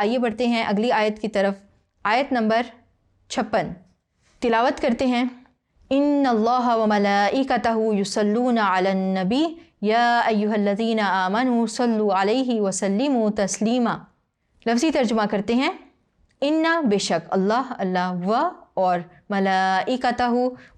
آئیے بڑھتے ہیں اگلی آیت کی طرف، آیت نمبر 56 تلاوت کرتے ہیں۔ ان اللہ وملائکتہ یصلون علی النبی یا ایھا الذین آمنوا صلوا علیہ وسلموا تسلیما۔ لفظی ترجمہ کرتے ہیں، ان بے شک اللہ و اور ملائکتہ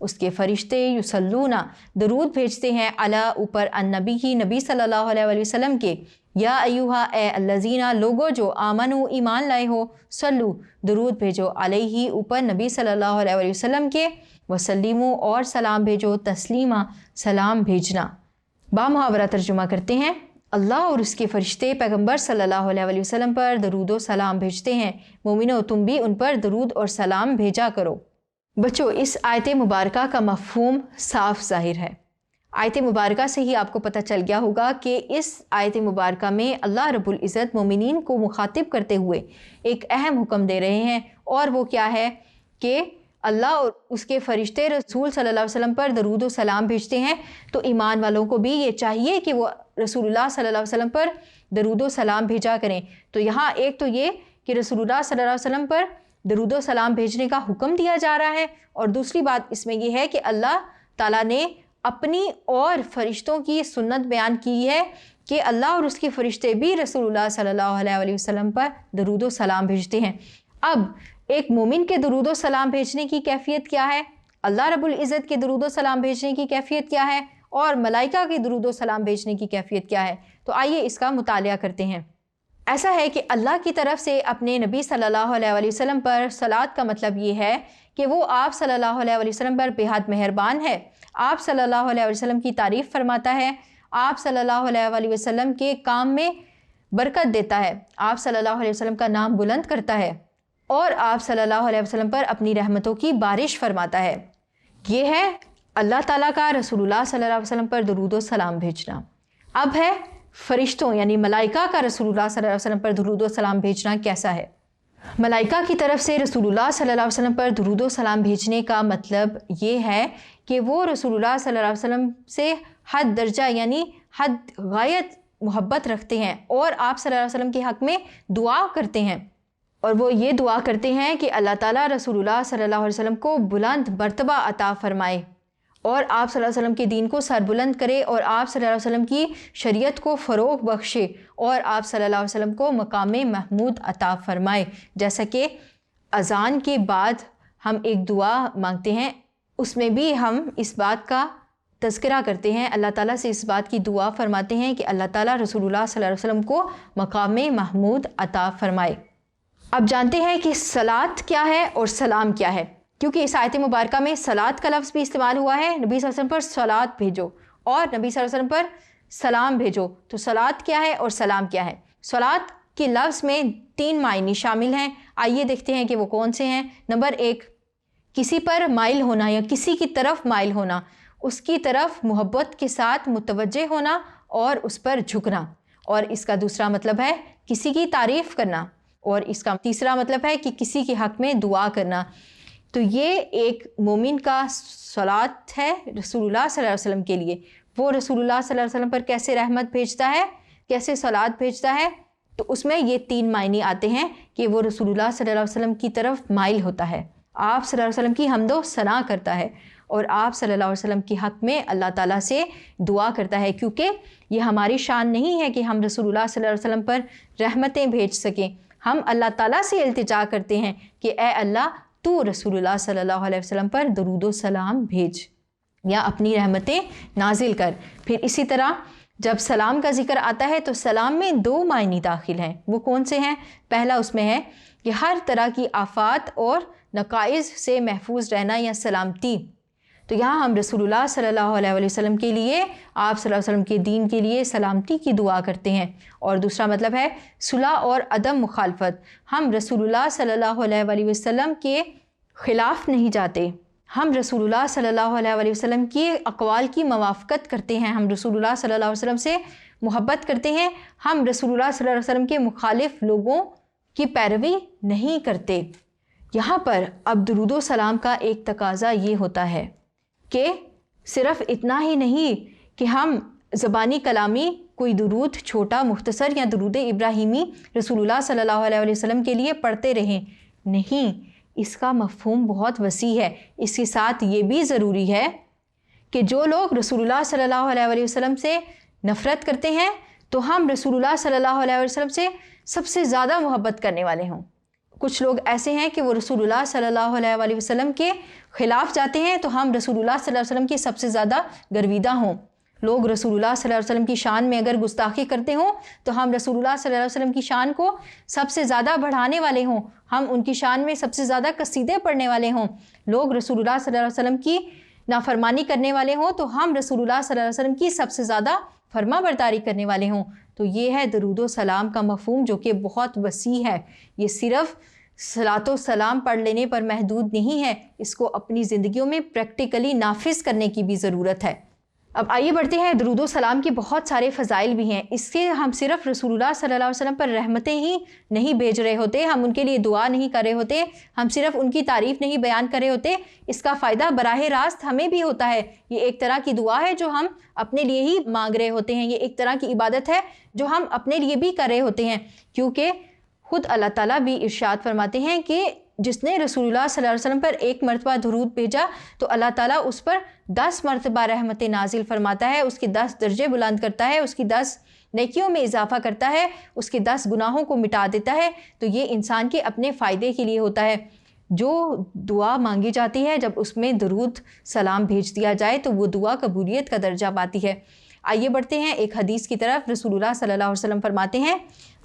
اس کے فرشتے، یصلون درود بھیجتے ہیں، علی اوپر النبی ہی نبی صلی اللہ علیہ وآلہ وسلم کے، یا ایھا اے الذین لوگو جو آمنو ایمان لائے ہو، صلو درود بھیجو، علیہ اوپر نبی صلی اللہ علیہ وآلہ وسلم کے، وسلمو اور سلام بھیجو، تسلیما سلام بھیجنا۔ بامحاورہ ترجمہ کرتے ہیں، اللہ اور اس کے فرشتے پیغمبر صلی اللہ علیہ وآلہ وسلم پر درود و سلام بھیجتے ہیں، مومنو تم بھی ان پر درود اور سلام بھیجا کرو۔ بچوں اس آیت مبارکہ کا مفہوم صاف ظاہر ہے۔ آیت مبارکہ سے ہی آپ کو پتہ چل گیا ہوگا کہ اس آیت مبارکہ میں اللہ رب العزت مومنین کو مخاطب کرتے ہوئے ایک اہم حکم دے رہے ہیں، اور وہ کیا ہے کہ اللہ اور اس کے فرشتے رسول صلی اللہ علیہ وسلم پر درود و سلام بھیجتے ہیں، تو ایمان والوں کو بھی یہ چاہیے کہ وہ رسول اللہ صلی اللہ علیہ وسلم پر درود و سلام بھیجا کریں۔ تو یہاں ایک تو یہ کہ رسول اللہ صلی اللہ علیہ وسلم پر درود و سلام بھیجنے کا حکم دیا جا رہا ہے، اور دوسری بات اس میں یہ ہے کہ اللہ تعالیٰ نے اپنی اور فرشتوں کی سنت بیان کی ہے کہ اللہ اور اس کے فرشتے بھی رسول اللہ صلی اللہ علیہ وآلہ وسلم پر درود و سلام بھیجتے ہیں۔ اب ایک مومن کے درود و سلام بھیجنے کی کیفیت کیا ہے، اللہ رب العزت کے درود و سلام بھیجنے کی کیفیت کیا ہے، اور ملائکہ کے درود و سلام بھیجنے کی کیفیت کیا ہے، تو آئیے اس کا مطالعہ کرتے ہیں۔ ایسا ہے کہ اللہ کی طرف سے اپنے نبی صلی اللہ علیہ وآلہ وسلم پر صلوات کا مطلب یہ ہے کہ وہ آپ صلی اللہ علیہ وآلہ وسلم پر بے حد مہربان ہے، آپ صلی اللہ علیہ وسلم کی تعریف فرماتا ہے، آپ صلی اللہ علیہ وآلہ وسلم کے کام میں برکت دیتا ہے، آپ صلی اللہ علیہ وسلم کا نام بلند کرتا ہے، اور آپ صلی اللہ علیہ وسلم پر اپنی رحمتوں کی بارش فرماتا ہے۔ یہ ہے اللہ تعالیٰ کا رسول اللہ صلی اللہ علیہ وسلم پر درود و سلام بھیجنا۔ اب ہے فرشتوں یعنی ملائکہ کا رسول اللہ صلی اللہ علیہ وسلم پر درود و سلام بھیجنا کیسا ہے۔ ملائکہ کی طرف سے رسول اللہ صلی اللہ علیہ وسلم پر درود و سلام بھیجنے کا مطلب یہ ہے کہ وہ رسول اللہ صلی اللہ علیہ وسلم سے حد درجہ یعنی حد غایت محبت رکھتے ہیں، اور آپ صلی اللہ علیہ وسلم کے حق میں دعا کرتے ہیں، اور وہ یہ دعا کرتے ہیں کہ اللہ تعالیٰ رسول اللہ صلی اللہ علیہ وسلم کو بلند مرتبہ عطا فرمائے، اور آپ صلی اللہ علیہ وسلم کے دین کو سربلند کرے، اور آپ صلی اللہ علیہ وسلم کی شریعت کو فروغ بخشے، اور آپ صلی اللہ علیہ وسلم کو مقام محمود عطا فرمائے۔ جیسا کہ اذان کے بعد ہم ایک دعا مانگتے ہیں، اس میں بھی ہم اس بات کا تذکرہ کرتے ہیں، اللہ تعالیٰ سے اس بات کی دعا فرماتے ہیں کہ اللہ تعالیٰ رسول اللہ صلی اللہ علیہ وسلم کو مقام محمود عطا فرمائے۔ اب جانتے ہیں کہ صلات کیا ہے اور سلام کیا ہے، کیونکہ اس آیت مبارکہ میں صلات کا لفظ بھی استعمال ہوا ہے، نبی صلی اللہ علیہ وسلم پر صلات بھیجو اور نبی صلی اللہ علیہ وسلم پر سلام بھیجو۔ تو صلات کیا ہے اور سلام کیا ہے؟ صلات کے لفظ میں 3 معنی شامل ہیں، آئیے دیکھتے ہیں کہ وہ کون سے ہیں۔ نمبر 1، کسی پر مائل ہونا یا کسی کی طرف مائل ہونا، اس کی طرف محبت کے ساتھ متوجہ ہونا اور اس پر جھکنا، اور اس کا دوسرا مطلب ہے کسی کی تعریف کرنا، اور اس کا تیسرا مطلب ہے کہ کسی کے حق میں دعا کرنا۔ تو یہ ایک مومن کا صلات ہے رسول اللہ صلی اللہ علیہ وسلم کے لیے، وہ رسول اللہ صلی اللہ علیہ وسلم پر کیسے رحمت بھیجتا ہے، کیسے صلات بھیجتا ہے، تو اس میں یہ 3 معنی آتے ہیں کہ وہ رسول اللہ صلی اللہ علیہ وسلم کی طرف مائل ہوتا ہے، آپ صلی اللہ علیہ وسلم کی حمد و ثنا کرتا ہے، اور آپ صلی اللہ علیہ وسلم کے حق میں اللہ تعالیٰ سے دعا کرتا ہے، کیونکہ یہ ہماری شان نہیں ہے کہ ہم رسول اللہ صلی اللہ علیہ وسلم پر رحمتیں بھیج سکیں، ہم اللہ تعالیٰ سے التجا کرتے ہیں کہ اے اللہ تو رسول اللہ صلی اللہ علیہ وسلم پر درود و سلام بھیج یا اپنی رحمتیں نازل کر۔ پھر اسی طرح جب سلام کا ذکر آتا ہے تو سلام میں 2 معنی داخل ہیں، وہ کون سے ہیں؟ پہلا اس میں ہے کہ ہر طرح کی آفات اور نقائص سے محفوظ رہنا یا سلامتی، تو یہاں ہم رسول اللہ صلی اللہ علیہ وسلم کے لیے، آپ صلی اللہ علیہ وسلم کے دین کے لیے سلامتی کی دعا کرتے ہیں۔ اور دوسرا مطلب ہے صلح اور عدم مخالفت، ہم رسول اللہ صلی اللہ علیہ وسلم کے خلاف نہیں جاتے، ہم رسول اللہ صلی اللہ علیہ وسلم کی اقوال کی موافقت کرتے ہیں، ہم رسول اللہ صلی اللہ علیہ وسلم سے محبت کرتے ہیں، ہم رسول اللہ صلی اللہ علیہ وسلم کے مخالف لوگوں کی پیروی نہیں کرتے۔ یہاں پر اب درود و سلام کا ایک تقاضا یہ ہوتا ہے کہ صرف اتنا ہی نہیں کہ ہم زبانی کلامی کوئی درود چھوٹا مختصر یا درود ابراہیمی رسول اللہ صلی اللہ علیہ وسلم کے لیے پڑھتے رہیں، نہیں، اس کا مفہوم بہت وسیع ہے۔ اس کے ساتھ یہ بھی ضروری ہے کہ جو لوگ رسول اللہ صلی اللہ علیہ وسلم سے نفرت کرتے ہیں تو ہم رسول اللہ صلی اللہ علیہ وسلم سے سب سے زیادہ محبت کرنے والے ہوں۔ کچھ لوگ ایسے ہیں کہ وہ رسول اللہ صلی اللہ علیہ وسلم کے خلاف جاتے ہیں تو ہم رسول اللہ صلی اللہ علیہ وسلم کی سب سے زیادہ گرویدہ ہوں۔ لوگ رسول اللہ صلی اللہ علیہ وسلم کی شان میں اگر گستاخی کرتے ہوں تو ہم رسول اللہ صلی اللہ علیہ وسلم کی شان کو سب سے زیادہ بڑھانے والے ہوں، ہم ان کی شان میں سب سے زیادہ قصیدے پڑھنے والے ہوں۔ لوگ رسول اللہ صلی اللہ علیہ وسلم کی نافرمانی کرنے والے ہوں تو ہم رسول اللہ صلی اللہ علیہ وسلم کی سب سے زیادہ فرما برداری کرنے والے ہوں۔ تو یہ ہے درود و سلام کا مفہوم جو کہ بہت وسیع ہے، یہ صرف صلاۃ و سلام پڑھ لینے پر محدود نہیں ہے، اس کو اپنی زندگیوں میں پریکٹیکلی نافذ کرنے کی بھی ضرورت ہے۔ اب آئیے بڑھتے ہیں، درود و سلام کے بہت سارے فضائل بھی ہیں۔ اس سے ہم صرف رسول اللہ صلی اللہ علیہ وسلم پر رحمتیں ہی نہیں بھیج رہے ہوتے، ہم ان کے لیے دعا نہیں کر رہے ہوتے، ہم صرف ان کی تعریف نہیں بیان کر رہے ہوتے، اس کا فائدہ براہ راست ہمیں بھی ہوتا ہے۔ یہ ایک طرح کی دعا ہے جو ہم اپنے لیے ہی مانگ رہے ہوتے ہیں، یہ ایک طرح کی عبادت ہے جو ہم اپنے لیے بھی کر رہے ہوتے ہیں، کیونکہ خود اللہ تعالیٰ بھی ارشاد فرماتے ہیں کہ جس نے رسول اللہ صلی اللہ علیہ وسلم پر ایک مرتبہ درود بھیجا تو اللہ تعالیٰ اس پر 10 مرتبہ رحمت نازل فرماتا ہے، اس کے 10 درجے بلند کرتا ہے، اس کی 10 نیکیوں میں اضافہ کرتا ہے، اس کے 10 گناہوں کو مٹا دیتا ہے۔ تو یہ انسان کے اپنے فائدے کے لیے ہوتا ہے۔ جو دعا مانگی جاتی ہے جب اس میں درود سلام بھیج دیا جائے تو وہ دعا قبولیت کا درجہ پاتی ہے۔ آئیے بڑھتے ہیں ایک حدیث کی طرف۔ رسول اللہ صلی اللہ علیہ وسلم فرماتے ہیں،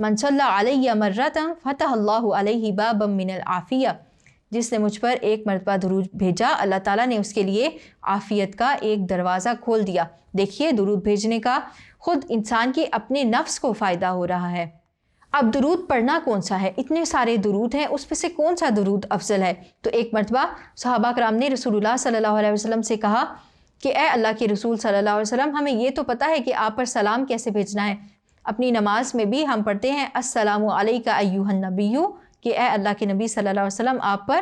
من صلی علیہ مرۃ فتح اللہ علیہ بابا من العافیہ، جس نے مجھ پر ایک مرتبہ درود بھیجا اللہ تعالیٰ نے اس کے لیے عافیت کا ایک دروازہ کھول دیا۔ دیکھیے درود بھیجنے کا خود انسان کے اپنے نفس کو فائدہ ہو رہا ہے۔ اب درود پڑھنا کون سا ہے؟ اتنے سارے درود ہیں، اس میں سے کون سا درود افضل ہے؟ تو ایک مرتبہ صحابہ کرام نے رسول اللہ صلی اللہ علیہ وسلم سے کہا کہ اے اللہ کے رسول صلی اللہ علیہ وسلم، ہمیں یہ تو پتہ ہے کہ آپ پر سلام کیسے بھیجنا ہے، اپنی نماز میں بھی ہم پڑھتے ہیں السلام علیک ایھا النبی، کہ اے اللہ کے نبی صلی اللہ علیہ وسلم آپ پر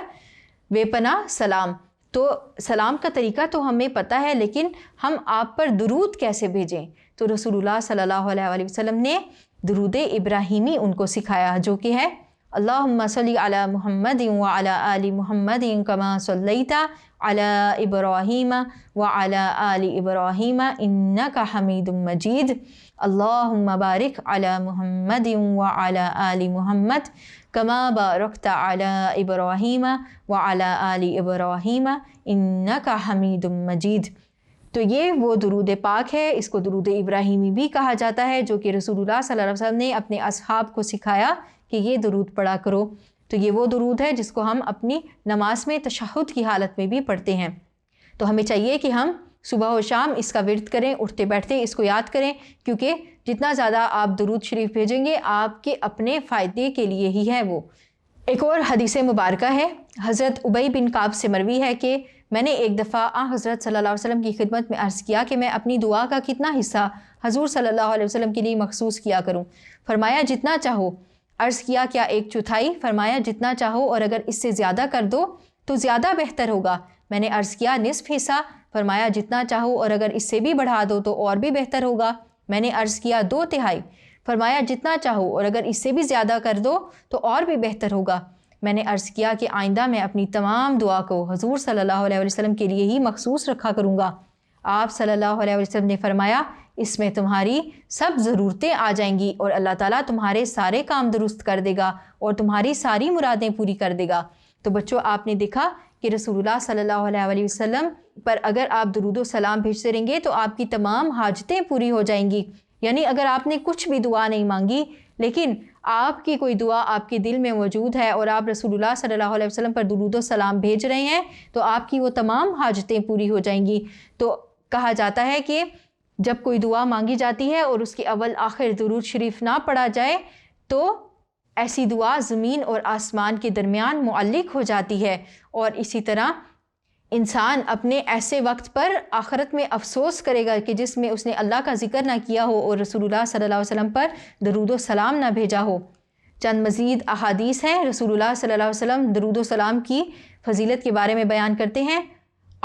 بے پناہ سلام۔ تو سلام کا طریقہ تو ہمیں پتہ ہے، لیکن ہم آپ پر درود کیسے بھیجیں؟ تو رسول اللہ صلی اللہ علیہ وسلم نے درود ابراہیمی ان کو سکھایا، جو کہ ہے اللہم صلی علی محمد وعلی آل محمد کما صلیت علی ابراہیم وعلی آل ابراہیم انک حمید مجید، اللہم بارک علی محمد وعلی آل محمد کما بارکت علی ابراہیم وعلی آل ابراہیم انک حمید مجید۔ تو یہ وہ درود پاک ہے، اس کو درود ابراہیمی بھی کہا جاتا ہے، جو کہ رسول اللہ صلی اللہ علیہ وسلم نے اپنے اصحاب کو سکھایا کہ یہ درود پڑھا کرو۔ تو یہ وہ درود ہے جس کو ہم اپنی نماز میں تشہد کی حالت میں بھی پڑھتے ہیں۔ تو ہمیں چاہیے کہ ہم صبح و شام اس کا ورد کریں، اٹھتے بیٹھتے اس کو یاد کریں، کیونکہ جتنا زیادہ آپ درود شریف بھیجیں گے آپ کے اپنے فائدے کے لیے ہی ہے وہ۔ ایک اور حدیث مبارکہ ہے، حضرت ابی بن کعب سے مروی ہے کہ میں نے ایک دفعہ حضرت صلی اللہ علیہ وسلم کی خدمت میں عرض کیا کہ میں اپنی دعا کا کتنا حصہ حضور صلی اللہ علیہ وسلم کے لیے مخصوص کیا کروں؟ فرمایا جتنا چاہو۔ عرض کیا کیا 1/4؟ فرمایا جتنا چاہو، اور اگر اس سے زیادہ کر دو تو زیادہ بہتر ہوگا۔ میں نے عرض کیا نصف حصہ؟ فرمایا جتنا چاہو، اور اگر اس سے بھی بڑھا دو تو اور بھی بہتر ہوگا۔ میں نے عرض کیا 2/3؟ فرمایا جتنا چاہو، اور اگر اس سے بھی زیادہ کر دو تو اور بھی بہتر ہوگا۔ میں نے عرض کیا کہ آئندہ میں اپنی تمام دعا کو حضور صلی اللہ علیہ وسلم کے لیے ہی مخصوص رکھا کروں گا۔ آپ صلی اللہ علیہ وسلم نے فرمایا اس میں تمہاری سب ضرورتیں آ جائیں گی، اور اللہ تعالیٰ تمہارے سارے کام درست کر دے گا اور تمہاری ساری مرادیں پوری کر دے گا۔ تو بچوں، آپ نے دیکھا کہ رسول اللہ صلی اللہ علیہ وسلم پر اگر آپ درود و سلام بھیجتے رہیں گے تو آپ کی تمام حاجتیں پوری ہو جائیں گی۔ یعنی اگر آپ نے کچھ بھی دعا نہیں مانگی لیکن آپ کی کوئی دعا آپ کے دل میں موجود ہے اور آپ رسول اللہ صلی اللہ علیہ وسلم پر درود و سلام بھیج رہے ہیں تو آپ کی وہ تمام حاجتیں پوری ہو جائیں گی۔ تو کہا جاتا ہے کہ جب کوئی دعا مانگی جاتی ہے اور اس کے اول آخر درود شریف نہ پڑھا جائے تو ایسی دعا زمین اور آسمان کے درمیان معلق ہو جاتی ہے، اور اسی طرح انسان اپنے ایسے وقت پر آخرت میں افسوس کرے گا کہ جس میں اس نے اللہ کا ذکر نہ کیا ہو اور رسول اللہ صلی اللہ علیہ وسلم پر درود و سلام نہ بھیجا ہو۔ چند مزید احادیث ہیں، رسول اللہ صلی اللہ علیہ وسلم درود و سلام کی فضیلت کے بارے میں بیان کرتے ہیں۔